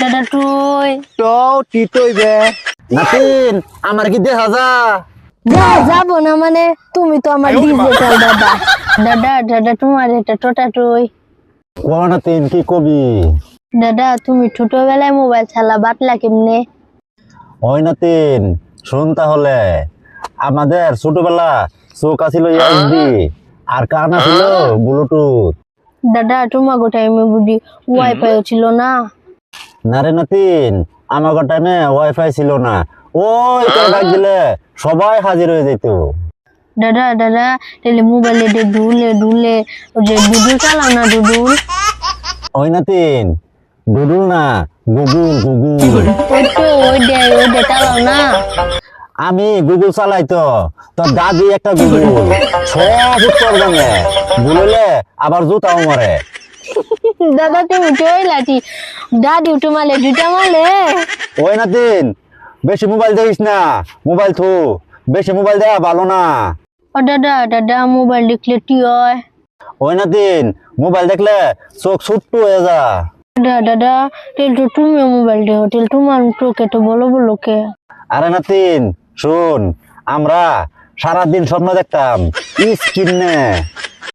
দাদা তুই তো টিটইবে নাতিন আমার কি দেখা যা যাবো না মানে তুমি তো আমার ডিজিটাল দাদা দাদা দাদা তোমার এটা টোটা তুই কোন নাতিন কি কবি দাদা তুমি ছোটবেলায় মোবাইল চালা বাটলা কেমনে ওই নাতিন শুন তাহলে আমাদের ছোটবেলা চোখ আছিল ইউএসবি আর কান আছিল ব্লুটুথ দাদা তোমার টাইমে বুঝি ওয়াইফাই ছিল না না রে নাতিন আমার টাইমে ওয়াইফাই ছিল না ওই তোর ডাক দিলে সবাই হাজির হয়ে যেত দাদা দাদা তাহলে মোবাইলে ঢুলে ঢুলে যে ডুডুল চালাও না ডুডুল ওই নাতিন ডুডুল না গুগল গুগল ওই চালাও না আমি গুগল চালাই তো তোর দাদি একটা গুগল সব উত্তর জানে বললে আবার জুতাও মারে দাদা তুমি চইলাটি দাদি তোমালে দুটা মালে ওই নাতিন বেশি মোবাইল দেখিস না মোবাইল থু বেশি মোবাইল দেয়া ভালো না ও দাদা দাদা মোবাইল দেখলে কি হয় ওই নাতিন মোবাইল দেখলে চোখ ছোট্ট হয়ে যা দাদা দাদা তেল তো তুমি মোবাইল দেখো তেল তোমার চোখে তো বলো বলো কে আরে নাতিন শোন আমরা সারাদিন স্বপ্ন দেখতাম স্ক্রিনে